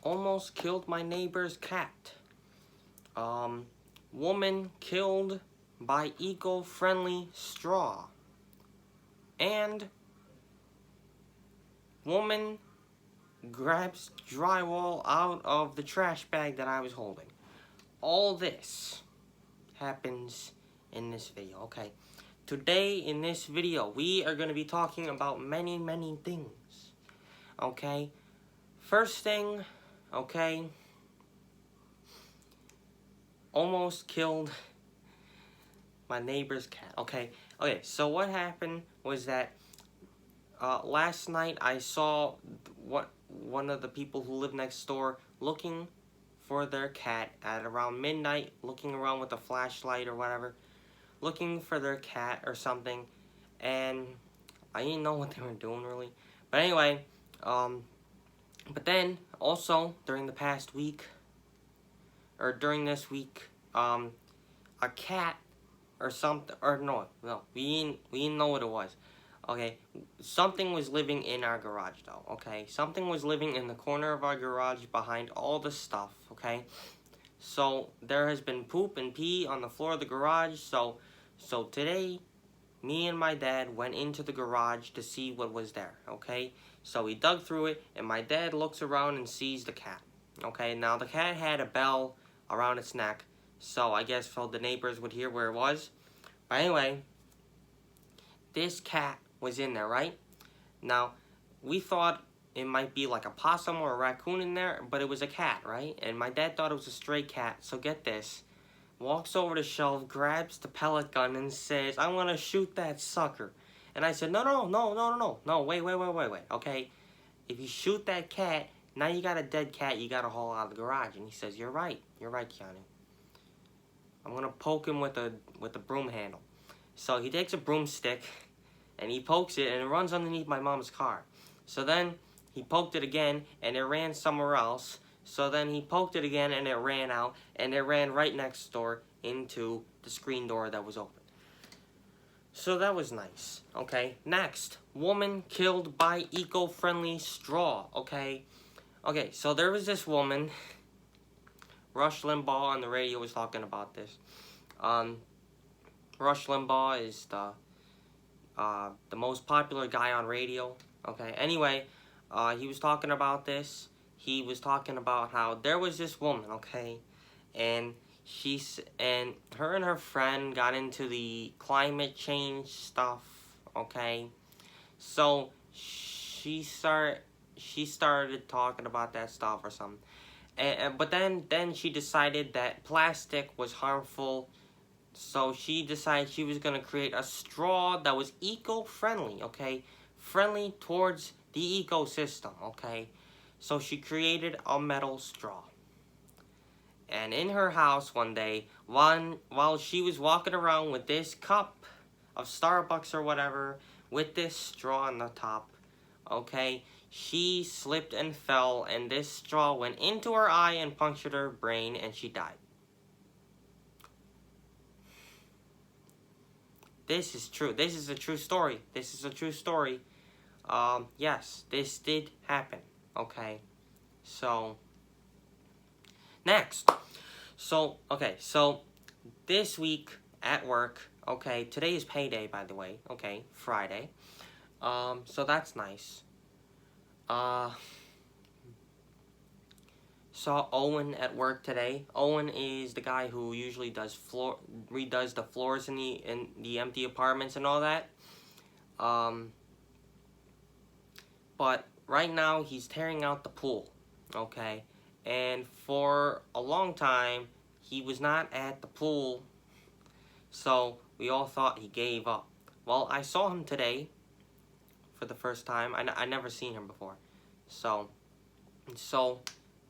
almost killed my neighbor's cat. Woman killed by eco-friendly straw. And woman grabs drywall out of the trash bag that I was holding. All this happens in this video, okay? Today in this video, we are going to be talking about many things, okay? First thing, okay, almost killed my neighbor's cat, okay? Okay, so what happened was that last night I saw one of the people who live next door looking for their cat at around midnight, looking around with a flashlight or whatever, looking for their cat or something, and I didn't know what they were doing really. But anyway, but then also during the past week, or during this week, a cat or something, or no, we didn't know what it was. Okay, something was living in our garage though, okay? Something was living in the corner of our garage behind all the stuff, okay? So there has been poop and pee on the floor of the garage, so today, me and my dad went into the garage to see what was there, okay? So we dug through it, and my dad looks around and sees the cat, okay? Now the cat had a bell around its neck, so I guess so the neighbors would hear where it was. But anyway, this cat was in there, right? Now, we thought it might be like a possum or a raccoon in there, but it was a cat, right? And my dad thought it was a stray cat, so get this. Walks over the shelf, grabs the pellet gun, and says, "I'm gonna shoot that sucker." And I said, no, wait, okay? If you shoot that cat, now you got a dead cat you gotta haul out of the garage. And he says, you're right, Keanu. I'm gonna poke him with a broom handle. So he takes a broomstick, and he pokes it, and it runs underneath my mom's car. So then he poked it again, and it ran somewhere else. So then he poked it again, and it ran out, and it ran right next door into the screen door that was open. So that was nice, okay? Next, woman killed by eco-friendly straw, okay? Okay, so there was this woman, Rush Limbaugh on the radio was talking about this. Rush Limbaugh is the most popular guy on radio, okay? Anyway, he was talking about this. He was talking about how there was this woman, okay? And her and her friend got into the climate change stuff, okay? So she started talking about that stuff or something. But then she decided that plastic was harmful. So she decided she was going to create a straw that was eco-friendly, okay? Friendly towards the ecosystem, okay? So she created a metal straw. And in her house one day, while she was walking around with this cup of Starbucks or whatever, with this straw on the top, okay, she slipped and fell, and this straw went into her eye and punctured her brain, and she died. This is true. This is a true story. Yes, this did happen, okay? So, next. So this week at work, okay, today is payday, by the way, okay, Friday. So that's nice. Saw Owen at work today. Owen is the guy who usually redoes the floors in the empty apartments and all that. But right now he's tearing out the pool, okay? And for a long time, he was not at the pool, so we all thought he gave up. Well, I saw him today for the first time. I never seen him before. So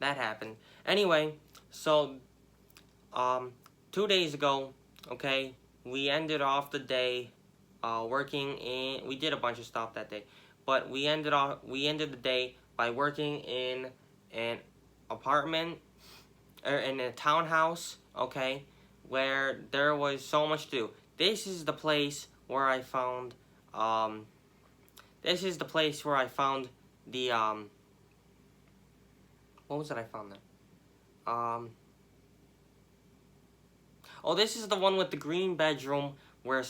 that happened. Anyway, so 2 days ago, okay, we ended off the day we did a bunch of stuff that day, but we ended the day by working in an apartment, or in a townhouse, okay, where there was so much to do. This is the place where I found the what was it I found there? Oh, this is the one with the green bedroom where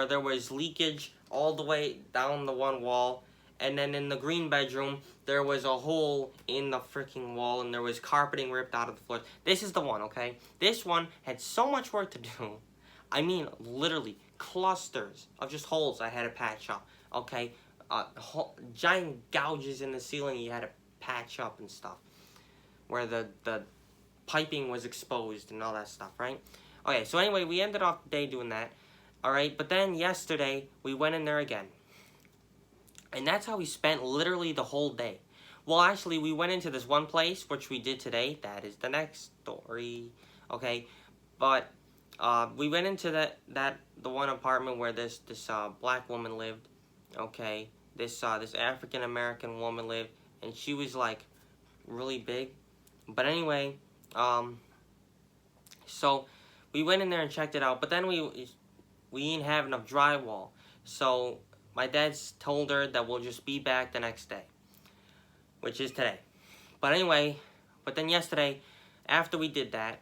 there was leakage all the way down the one wall, and then in the green bedroom there was a hole in the freaking wall and there was carpeting ripped out of the floor. This is the one, okay? This one had so much work to do. I mean, literally clusters of just holes I had to patch up, okay? Giant gouges in the ceiling you had to patch up and stuff, where the piping was exposed and all that stuff, right? Okay, so anyway, we ended off the day doing that, alright? But then yesterday, we went in there again. And that's how we spent literally the whole day. Well, actually, we went into this one place, which we did today. That is the next story, okay? But we went into the one apartment where this black woman lived, okay? This African American woman lived, and she was like really big. But anyway, so we went in there and checked it out. But then we didn't have enough drywall, so my dad's told her that we'll just be back the next day, which is today. But anyway, but then yesterday, after we did that,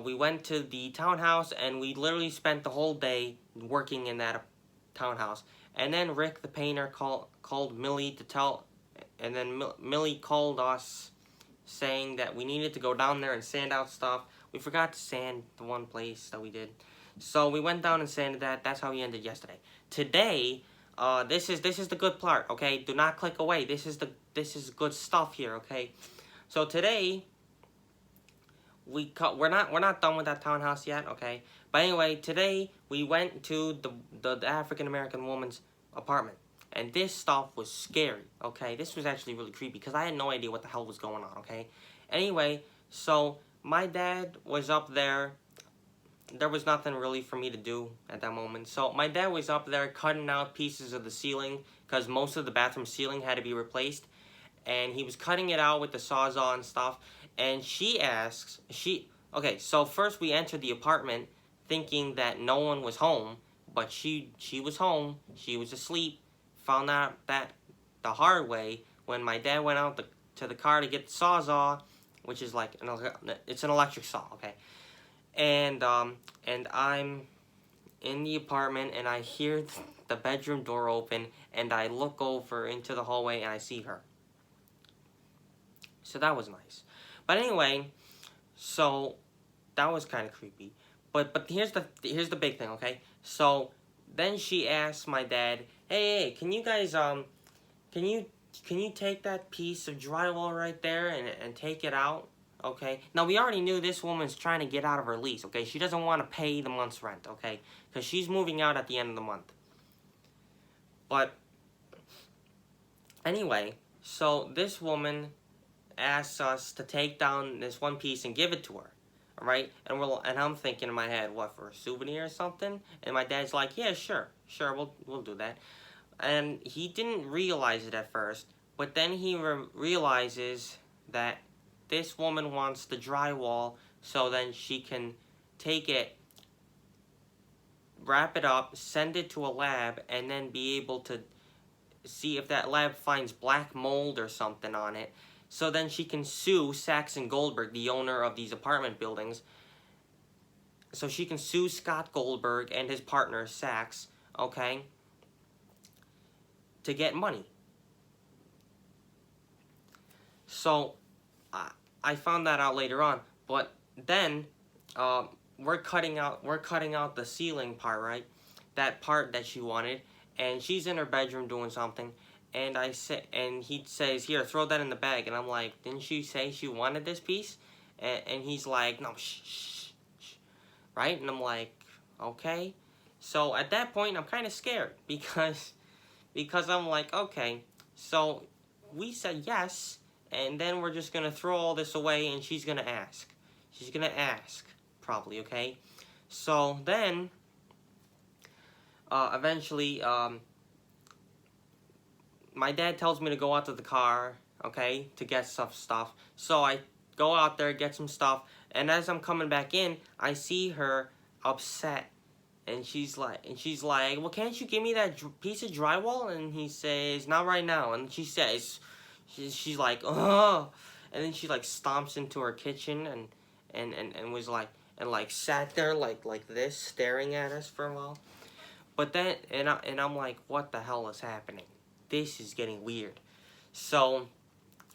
we went to the townhouse and we literally spent the whole day working in that townhouse. And then Rick, the painter, called Millie to tell, and then Millie called us saying that we needed to go down there and sand out stuff. We forgot to sand the one place that we did. So we went down and sanded that. That's how we ended yesterday. Today, this is the good part, okay? Do not click away. This is good stuff here, okay? So today, we're not done with that townhouse yet, okay? But anyway, today we went to the African American woman's apartment, and this stuff was scary, okay? This was actually really creepy because I had no idea what the hell was going on, okay? Anyway, so my dad was up there. There was nothing really for me to do at that moment. So my dad was up there cutting out pieces of the ceiling because most of the bathroom ceiling had to be replaced. And he was cutting it out with the Sawzall and stuff. And okay, so first we entered the apartment thinking that no one was home. But she was home. She was asleep. Found out that the hard way when my dad went out to the car to get the Sawzall, which is like, it's an electric saw, okay? And I'm in the apartment and I hear the bedroom door open and I look over into the hallway and I see her. So that was nice. But anyway, so that was kind of creepy. But here's the big thing, okay? So then she asked my dad, hey, can you guys can you take that piece of drywall right there and take it out? Okay, now we already knew this woman's trying to get out of her lease, okay? She doesn't want to pay the month's rent, okay? Because she's moving out at the end of the month. But anyway, so this woman asks us to take down this one piece and give it to her, alright? And I'm thinking in my head, what, for a souvenir or something? And my dad's like, yeah, sure, we'll do that. And he didn't realize it at first, but then he realizes that this woman wants the drywall so then she can take it, wrap it up, send it to a lab, and then be able to see if that lab finds black mold or something on it. So then she can sue Sachs and Goldberg, the owner of these apartment buildings. So she can sue Scott Goldberg and his partner, Sachs, okay, to get money. So I found that out later on, but then we're cutting out the ceiling part, right? That part that she wanted, and she's in her bedroom doing something, and he says, here, throw that in the bag, and I'm like, didn't she say she wanted this piece? And he's like, no, shh, right? And I'm like, okay. So at that point, I'm kind of scared because I'm like, okay, so we said yes. And then we're just going to throw all this away and she's going to ask. She's going to ask, probably, okay? So then, eventually, my dad tells me to go out to the car, okay, to get stuff. So I go out there, get some stuff, and as I'm coming back in, I see her upset. And she's like, well, can't you give me that piece of drywall? And he says, not right now. And she says, she's like, oh. and then she like stomps into her kitchen and was like sat there like this staring at us for a while. But then and I'm like, what the hell is happening? This is getting weird. So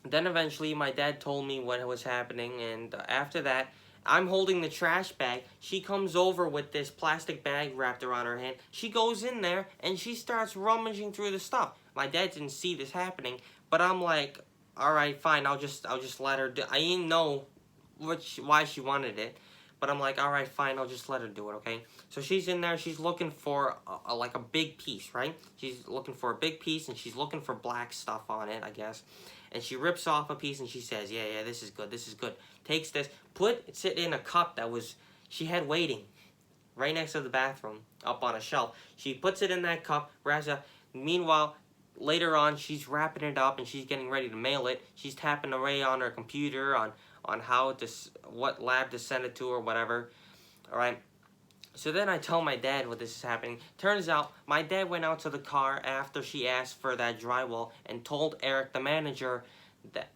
then eventually my dad told me what was happening, and after that, I'm holding the trash bag. She comes over with this plastic bag wrapped around her hand. She goes in there and she starts rummaging through the stuff. My dad didn't see this happening, but I'm like, all right, fine. I'll just let her do. I didn't know why she wanted it, but I'm like, all right, fine. I'll just let her do it. Okay. So she's in there. She's looking for like a big piece, right? She's looking for a big piece, and she's looking for black stuff on it, I guess. And she rips off a piece and she says, yeah, this is good, this is good. Takes this, puts it in a cup that she had waiting right next to the bathroom, up on a shelf. She puts it in that cup, wraps it up. Meanwhile, later on, she's wrapping it up and she's getting ready to mail it. She's tapping away on her computer on what lab to send it to or whatever. All right. So then I tell my dad what this is happening. Turns out my dad went out to the car after she asked for that drywall and told Eric, the manager, that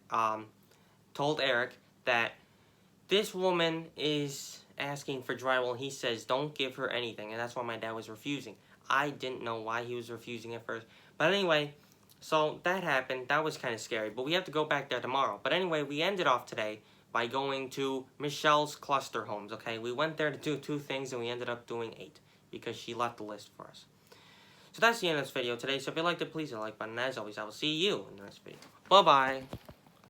this woman is asking for drywall. He says don't give her anything, and that's why my dad was refusing. I didn't know why he was refusing at first, but anyway, so that happened. That was kind of scary, but we have to go back there tomorrow. But anyway, we ended off today by going to Michelle's cluster homes, okay? We went there to do 2 things, and we ended up doing 8, because she left the list for us. So that's the end of this video today. So if you liked it, please hit the like button. As always, I will see you in the next video. Bye-bye.